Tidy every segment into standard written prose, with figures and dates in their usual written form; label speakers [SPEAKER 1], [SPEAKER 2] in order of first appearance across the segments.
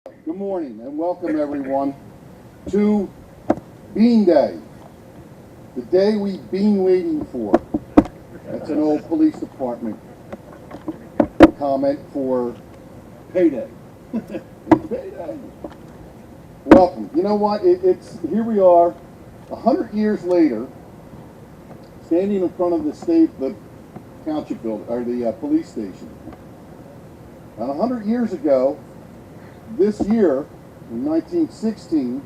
[SPEAKER 1] Good morning and welcome everyone to Bean Day, the day we've been waiting for. That's an old police department comment for payday. Payday. Welcome. You know what? It's here we are, 100 years later, standing in front of the township building or the police station. And 100 years ago, this year, in 1916,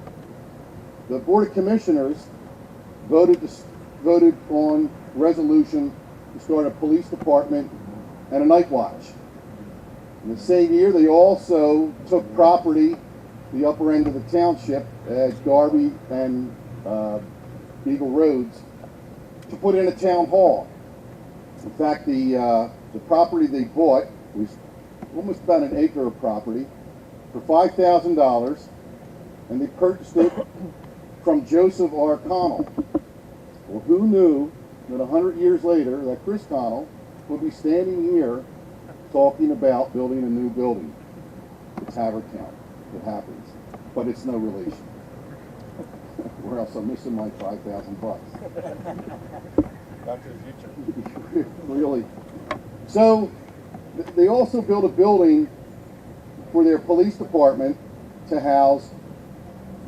[SPEAKER 1] the Board of Commissioners voted on resolution to start a police department and a night watch. In the same year, they also took property, the upper end of the township, at Darby and Eagle Roads, to put in a town hall. In fact, the property they bought was almost about an acre of property for $5,000, and they purchased it from Joseph R. Connell. Well, who knew that 100 years later that Chris Connell would be standing here talking about building a new building? It's Haverford Township. It happens, but it's no relation. Or else I'm missing my $5,000.
[SPEAKER 2] Back to the future.
[SPEAKER 1] Really. So they also built a building for their police department to house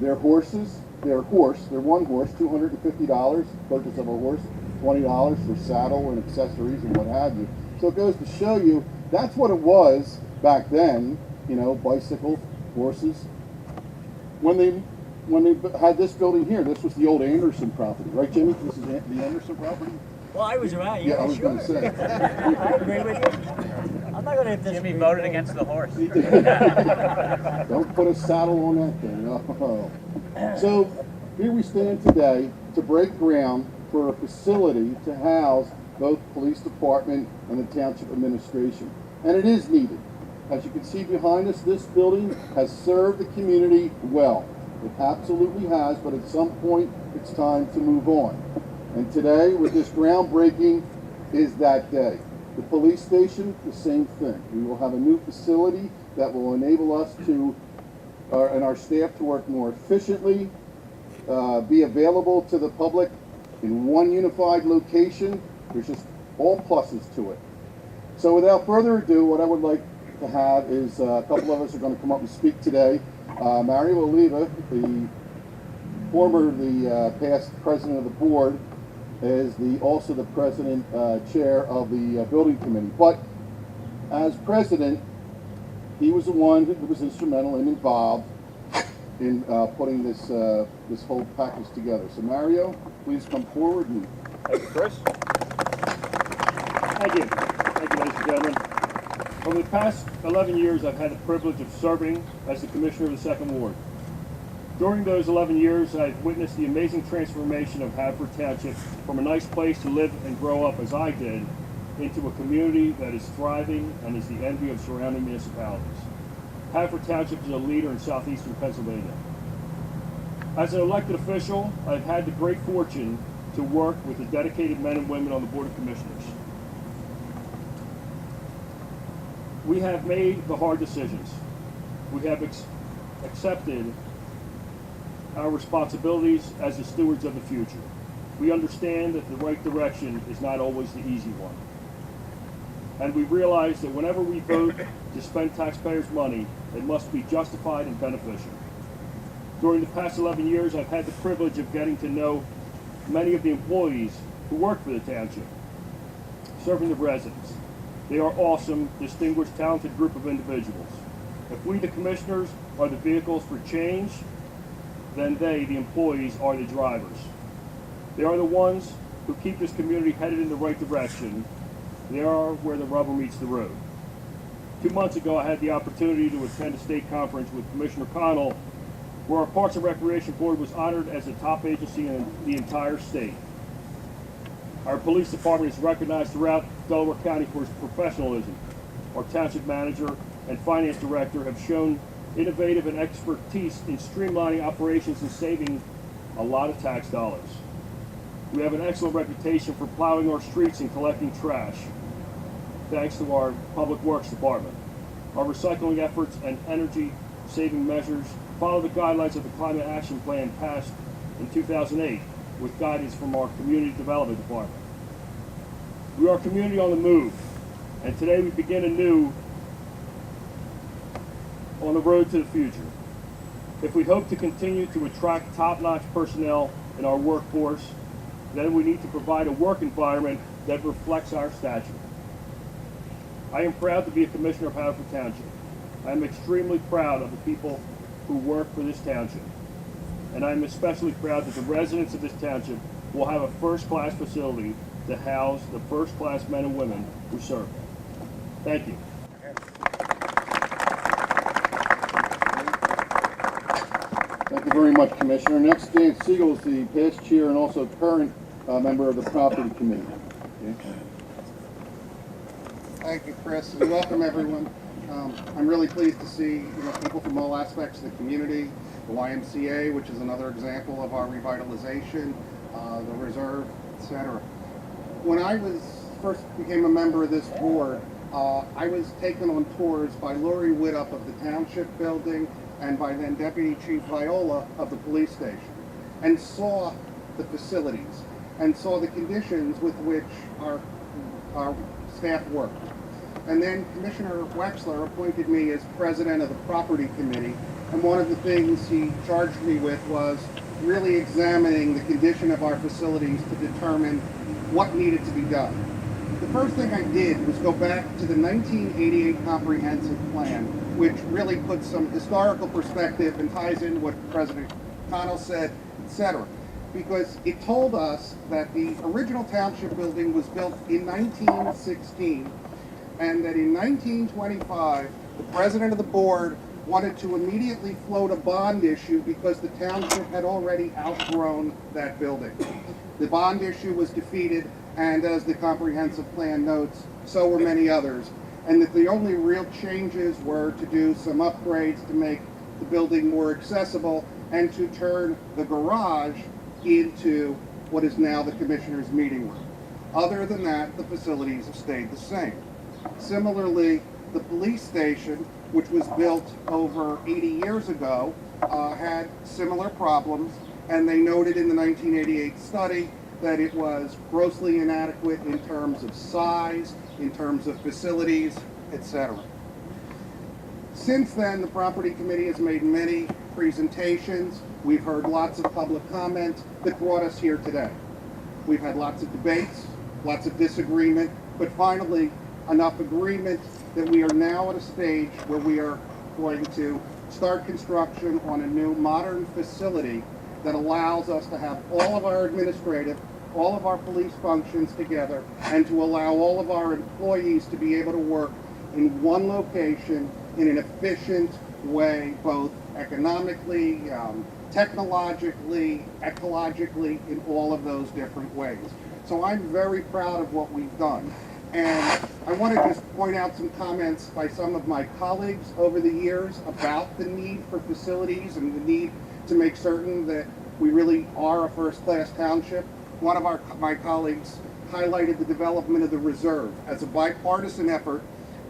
[SPEAKER 1] their horses, their one horse, $250, purchase of a horse, $20 for saddle and accessories and what have you. So it goes to show you that's what it was back then, bicycles, horses. When they had this building here, this was the old Anderson property, right, Jimmy? This is the Anderson property?
[SPEAKER 3] Well, I was around.
[SPEAKER 1] Yeah, I was
[SPEAKER 3] sure.
[SPEAKER 1] going to say.
[SPEAKER 3] I agree with you. I'm not going to disagree.
[SPEAKER 2] Jimmy voted against the horse.
[SPEAKER 1] Don't put a saddle on that thing. Oh. So here we stand today to break ground for a facility to house both police department and the township administration. And it is needed. As you can see behind us, this building has served the community well. It absolutely has, but at some point it's time to move on. And today, with this groundbreaking, is that day. The police station, the same thing. We will have a new facility that will enable us to, and our staff to work more efficiently, be available to the public in one unified location. There's just all pluses to it. So without further ado, what I would like to have is a couple of us are going to come up and speak today. Mario Oliva, the past president of the board, is also the president chair of the building committee. But as president, he was the one who was instrumental and involved in putting this whole package together. So Mario, please come forward.
[SPEAKER 2] Thank you, Chris.
[SPEAKER 4] Thank you, ladies and gentlemen. Over the past 11 years, I've had the privilege of serving as the commissioner of the Second Ward. During those 11 years, I've witnessed the amazing transformation of Haverford Township from a nice place to live and grow up as I did, into a community that is thriving and is the envy of surrounding municipalities. Haverford Township is a leader in southeastern Pennsylvania. As an elected official, I've had the great fortune to work with the dedicated men and women on the Board of Commissioners. We have made the hard decisions. We have accepted our responsibilities as the stewards of the future. We understand that the right direction is not always the easy one. And we realize that whenever we vote to spend taxpayers' money, it must be justified and beneficial. During the past 11 years, I've had the privilege of getting to know many of the employees who work for the township, serving the residents. They are awesome, distinguished, talented group of individuals. If we, the commissioners, are the vehicles for change, then they, the employees, are the drivers. They are the ones who keep this community headed in the right direction. They are where the rubber meets the road. 2 months ago, I had the opportunity to attend a state conference with Commissioner Connell, where our Parks and Recreation Board was honored as the top agency in the entire state. Our police department is recognized throughout Delaware County for its professionalism. Our township manager and finance director have shown innovative and expertise in streamlining operations and saving a lot of tax dollars. We have an excellent reputation for plowing our streets and collecting trash, thanks to our Public Works Department. Our recycling efforts and energy saving measures, follow the guidelines of the Climate Action Plan passed in 2008 with guidance from our Community Development Department. We are a community on the move, and today we begin anew on the road to the future. If we hope to continue to attract top-notch personnel in our workforce, then we need to provide a work environment that reflects our stature. I am proud to be a commissioner of Haverford Township. I am extremely proud of the people who work for this township. And I am especially proud that the residents of this township will have a first-class facility to house the first-class men and women who serve. Thank you.
[SPEAKER 1] Thank you very much, Commissioner. Next, Dan Siegel is the past chair and also current member of the Property Committee. Okay.
[SPEAKER 5] Thank you, Chris, and welcome everyone. I'm really pleased to see people from all aspects of the community, the YMCA, which is another example of our revitalization, the reserve, etc. When I first became a member of this board, I was taken on tours by Lori Widup of the Township Building and by then Deputy Chief Viola of the police station, and saw the facilities and saw the conditions with which our staff worked. And then Commissioner Wexler appointed me as president of the Property Committee, and one of the things he charged me with was really examining the condition of our facilities to determine what needed to be done. The first thing I did was go back to the 1988 Comprehensive Plan, which really puts some historical perspective and ties in what President Connell said, etc. Because it told us that the original township building was built in 1916, and that in 1925, the president of the board wanted to immediately float a bond issue because the township had already outgrown that building. The bond issue was defeated, and as the comprehensive plan notes, so were many others, and that the only real changes were to do some upgrades to make the building more accessible and to turn the garage into what is now the commissioner's meeting room. Other than that, the facilities have stayed the same. Similarly, the police station, which was built over 80 years ago, had similar problems, and they noted in the 1988 study that it was grossly inadequate in terms of size, in terms of facilities, etc. Since then, the Property Committee has made many presentations. We've heard lots of public comment that brought us here today. We've had lots of debates, lots of disagreement, but finally enough agreement that we are now at a stage where we are going to start construction on a new modern facility that allows us to have all of our administrative, all of our police functions together, and to allow all of our employees to be able to work in one location in an efficient way, both economically, technologically, ecologically, in all of those different ways. So I'm very proud of what we've done. And I want to just point out some comments by some of my colleagues over the years about the need for facilities and the need to make certain that we really are a first-class township. One of my colleagues highlighted the development of the reserve as a bipartisan effort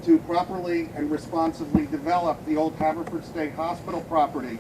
[SPEAKER 5] to properly and responsibly develop the old Haverford State Hospital property.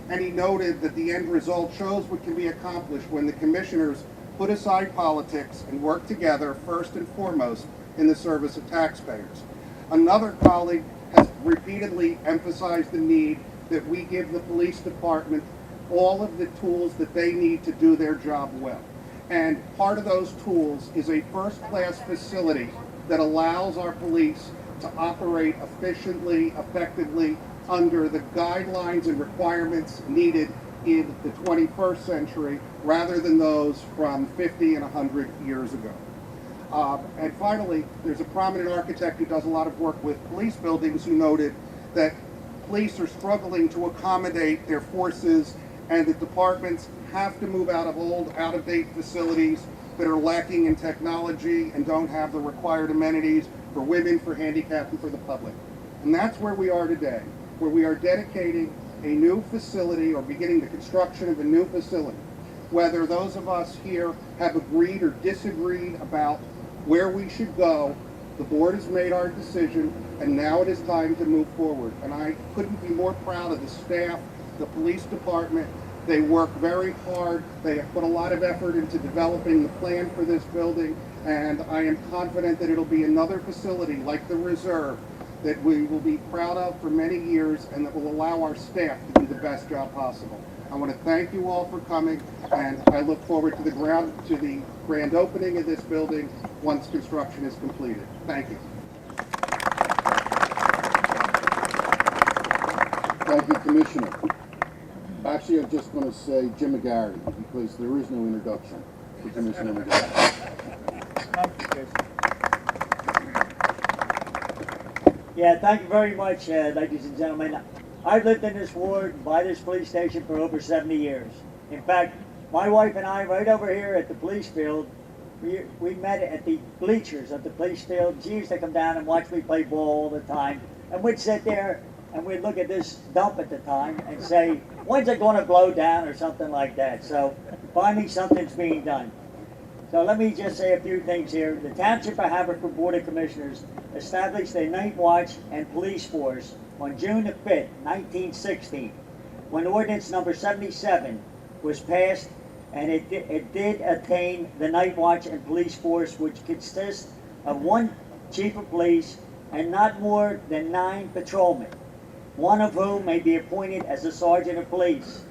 [SPEAKER 5] And he noted that the end result shows what can be accomplished when the commissioners put aside politics and work together first and foremost in the service of taxpayers. Another colleague has repeatedly emphasized the need that we give the police department all of the tools that they need to do their job well. And part of those tools is a first-class facility that allows our police to operate efficiently, effectively, under the guidelines and requirements needed in the 21st century, rather than those from 50 and 100 years ago. And finally, there's a prominent architect who does a lot of work with police buildings who noted that police are struggling to accommodate their forces, and that departments have to move out of old, out-of-date facilities that are lacking in technology and don't have the required amenities for women, for handicapped, and for the public. And that's where we are today, where we are dedicating a new facility or beginning the construction of a new facility. Whether those of us here have agreed or disagreed about where we should go, The board has made our decision, and now it is time to move forward. And I couldn't be more proud of the staff, the police department. They work very hard. They have put a lot of effort into developing the plan for this building, and I am confident that it'll be another facility like the Reserve that we will be proud of for many years and that will allow our staff to do the best job possible. I want to thank you all for coming, and I look forward to the grand opening of this building once construction is completed. Thank you.
[SPEAKER 1] Thank you, Commissioner. Actually, I'm just going to say Jim McGarry, because there is no introduction for Commissioner McGarry.
[SPEAKER 3] Thank you, Chris. Yeah, thank you very much, ladies and gentlemen. I've lived in this ward by this police station for over 70 years. In fact, my wife and I, right over here at the police field, we met at the bleachers of the police field. She used to come down and watch me play ball all the time. And we'd sit there and we'd look at this dump at the time and say, when's it going to blow down or something like that? So finally something's being done. So let me just say a few things here. The Township of Haverford Board of Commissioners established a night watch and police force on June the 5th, 1916, when ordinance number 77 was passed, and it did attain the night watch and police force, which consists of one chief of police and not more than 9 patrolmen, one of whom may be appointed as a sergeant of police.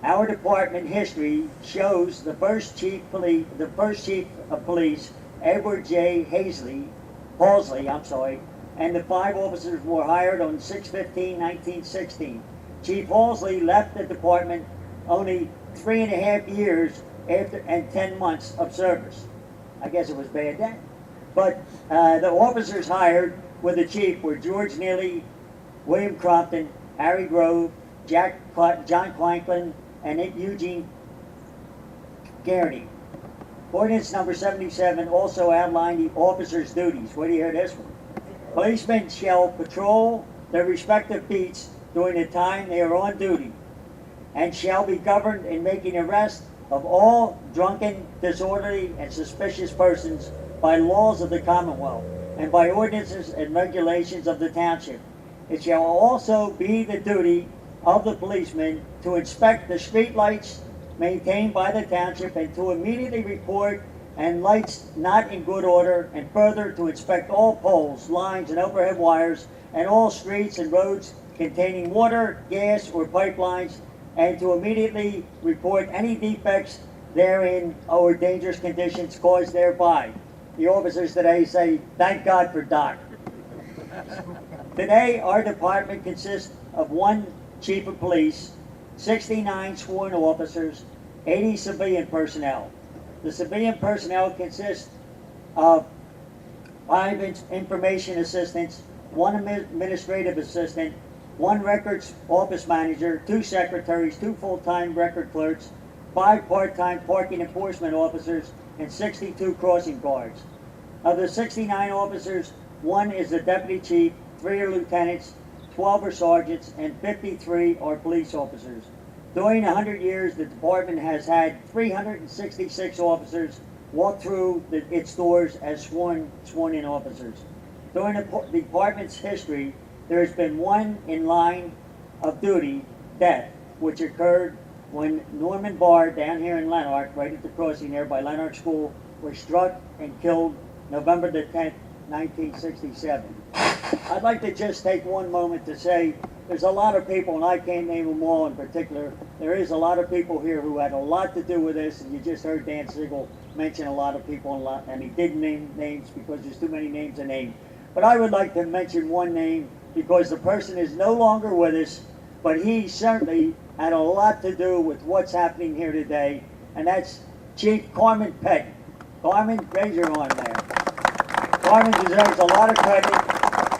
[SPEAKER 3] Our department history shows the first chief of police, Edward J. Halsey, and the 5 officers were hired on 6/15/1916. Chief Halsey left the department only 3.5 years after and 10 months of service. I guess it was bad then. But the officers hired with the chief were George Neely, William Crompton, Harry Grove, John Clanklin, and Eugene Garrity. Ordinance number 77 also outlined the officers' duties. Where do you hear this one? Policemen shall patrol their respective beats during the time they are on duty, and shall be governed in making arrest of all drunken, disorderly, and suspicious persons by laws of the Commonwealth, and by ordinances and regulations of the Township. It shall also be the duty of the policemen to inspect the street lights maintained by the Township, and to immediately report and lights not in good order, and further to inspect all poles, lines, and overhead wires, and all streets and roads containing water, gas, or pipelines, and to immediately report any defects therein or dangerous conditions caused thereby. The officers today say, thank God for Doc. Today, our department consists of 1 chief of police, 69 sworn officers, 80 civilian personnel. The civilian personnel consists of 5 information assistants, 1 administrative assistant, 1 records office manager, 2 secretaries, 2 full-time record clerks, 5 part-time parking enforcement officers, and 62 crossing guards. Of the 69 officers, 1 is the deputy chief, 3 are lieutenants, 12 are sergeants, and 53 are police officers. During 100 years, the department has had 366 officers walk through its doors as sworn-in officers. During the department's history, there has been 1 in line of duty death, which occurred when Norman Barr down here in Lanark, right at the crossing there by Lanark School, was struck and killed November the 10th, 1967. I'd like to just take one moment to say there's a lot of people, and I can't name them all in particular, there is a lot of people here who had a lot to do with this, and you just heard Dan Siegel mention a lot of people, and he didn't name names because there's too many names to name. But I would like to mention one name because the person is no longer with us, but he certainly had a lot to do with what's happening here today, and that's Chief Carmen Petty. Carmen, raise your arm there. Carmen deserves a lot of credit,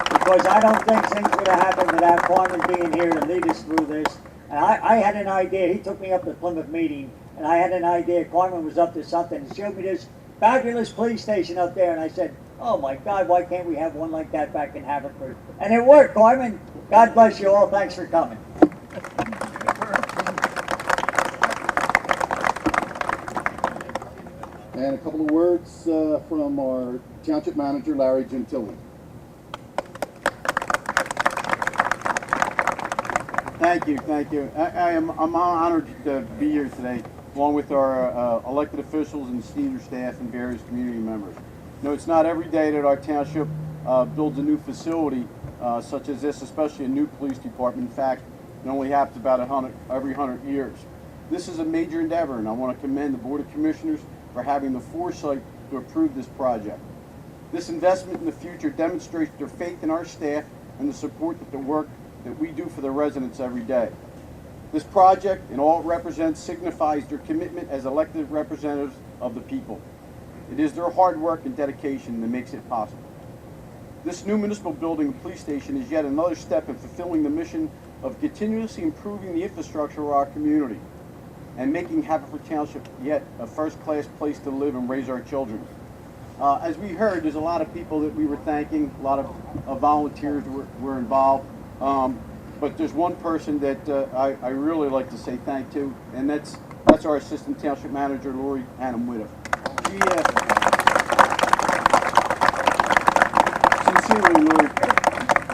[SPEAKER 3] because I don't think things would have happened without Carmen being here to lead us through this. And I had an idea. He took me up to the Plymouth meeting, and I had an idea. Carmen was up to something and showed me this fabulous police station up there, and I said, oh my God, why can't we have one like that back in Haverford? And it worked, Carmen. God bless you all. Thanks for coming.
[SPEAKER 1] And a couple of words from our Township Manager, Larry Gentili.
[SPEAKER 6] Thank you. I'm honored to be here today, along with our elected officials and senior staff and various community members. You know, it's not every day that our township builds a new facility such as this, especially a new police department. In fact, it only happens about every 100 years. This is a major endeavor, and I want to commend the Board of Commissioners for having the foresight to approve this project. This investment in the future demonstrates their faith in our staff and the support that the work that we do for the residents every day. This project and all it represents signifies their commitment as elected representatives of the people. It is their hard work and dedication that makes it possible. This new municipal building and police station is yet another step in fulfilling the mission of continuously improving the infrastructure of our community and making Haverford Township yet a first-class place to live and raise our children. As we heard, there's a lot of people that we were thanking, a lot of volunteers were involved. But there's one person that I really like to say thank to, and that's our Assistant Township Manager, Lori Annam-Whittock. Sincerely, Lori,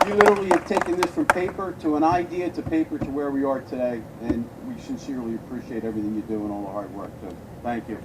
[SPEAKER 6] you literally have taken this from paper to an idea to paper to where we are today, and we sincerely appreciate everything you do and all the hard work, so thank you.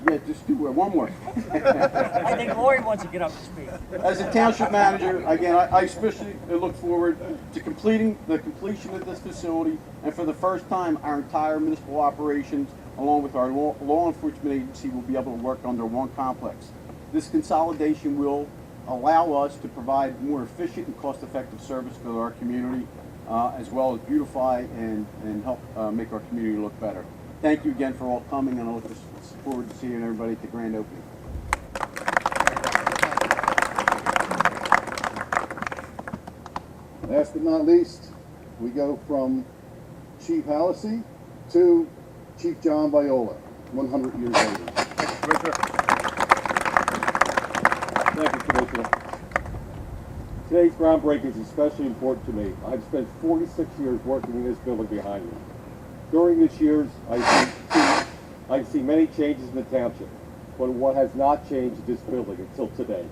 [SPEAKER 6] Yeah, just do one more.
[SPEAKER 3] I think Lori wants to get up to speed.
[SPEAKER 6] As a township manager, again, I especially look forward to completion of this facility, and for the first time, our entire municipal operations, along with our law enforcement agency, will be able to work under one complex. This consolidation will allow us to provide more efficient and cost-effective service to our community, as well as beautify and help make our community look better. Thank you again for all coming, and I look forward to seeing everybody at the grand opening.
[SPEAKER 1] Last but not least, we go from Chief Hallisey to Chief John Viola, 100 years later.
[SPEAKER 7] Thank you, Commissioner. Today's groundbreaking is especially important to me. I've spent 46 years working in this building behind me. During these years, I've seen many changes in the township, but what has not changed is this building until today.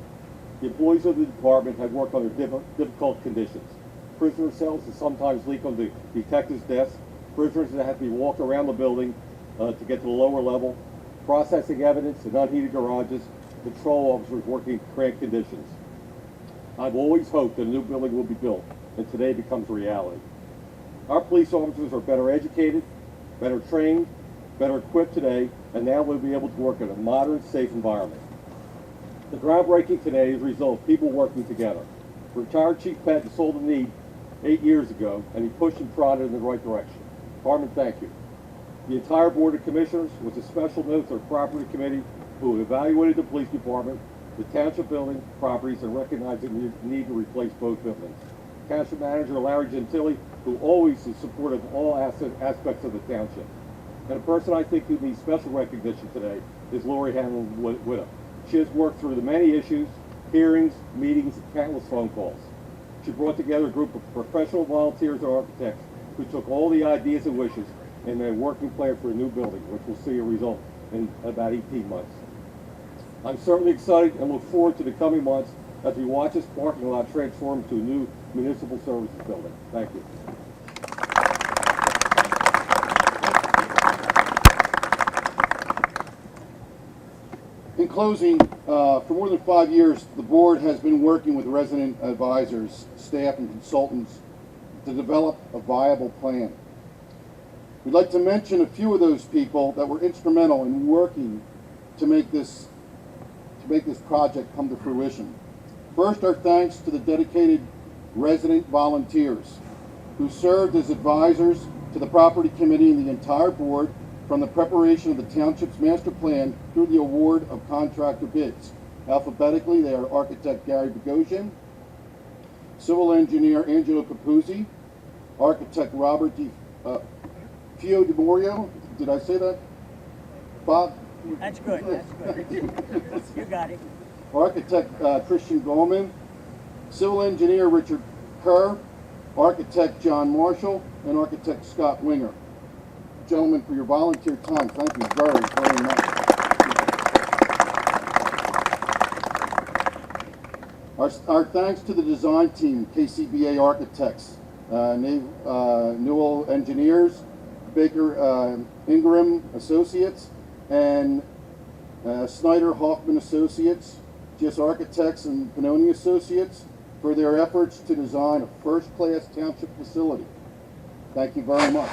[SPEAKER 7] The employees of the department have worked under difficult conditions. Prisoner cells that sometimes leak on the detective's desk, prisoners that have to be walked around the building to get to the lower level, processing evidence in unheated garages, patrol officers working in cramped conditions. I've always hoped that a new building will be built, and today becomes reality. Our police officers are better educated, better trained, better equipped today, and now will be able to work in a modern, safe environment. The groundbreaking today is a result of people working together. Retired Chief Patton saw the need 8 years ago, and he pushed and prodded in the right direction. Carmen, thank you. The entire Board of Commissioners, with a special note to the Property Committee, who evaluated the police department, the township building, properties, and recognized the need to replace both buildings. Township Manager Larry Gentili, who always is supportive of all aspects of the township. And a person I think who needs special recognition today is Lori Annam-Whittock. She has worked through the many issues, hearings, meetings, and countless phone calls. She brought together a group of professional volunteers and architects who took all the ideas and wishes and made a working plan for a new building, which will see a result in about 18 months. I'm certainly excited and look forward to the coming months as we watch this parking lot transform to a new municipal services building. Thank you.
[SPEAKER 1] In closing, for more than 5 years, the board has been working with resident advisors, staff, and consultants to develop a viable plan. We'd like to mention a few of those people that were instrumental in working to make this project come to fruition. First, our thanks to the dedicated resident volunteers who served as advisors to the Property Committee and the entire board from the preparation of the township's master plan through the award of contractor bids. Alphabetically, they are architect Gary Bogosian, civil engineer Angelo Capuzzi, architect Robert Fio Di Morio. Did I say that? Bob?
[SPEAKER 3] That's good. You got it.
[SPEAKER 1] Architect Christian Goldman, civil engineer Richard Kerr, architect John Marshall, and architect Scott Winger. Gentlemen, for your volunteer time, thank you very, very much. Our thanks to the design team, KCBA Architects, Newell Engineers, Baker Ingram Associates, and Snyder Hoffman Associates, GS Architects and Pannoni Associates for their efforts to design a first-class township facility. Thank you very much.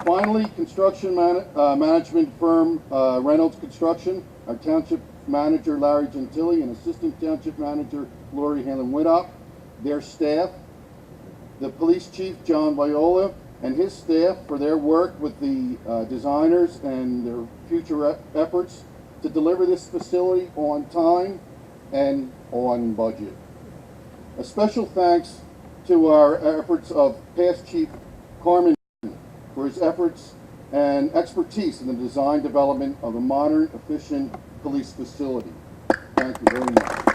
[SPEAKER 1] Finally, construction management firm Reynolds Construction, our township manager Larry Gentili and assistant township manager Lori Hanlon-Widdock, their staff, the police chief John Viola and his staff for their work with the designers and their future efforts to deliver this facility on time and on budget. A special thanks to our efforts of past Chief Carmen for his efforts and expertise in the design development of a modern, efficient police facility. Thank you very much.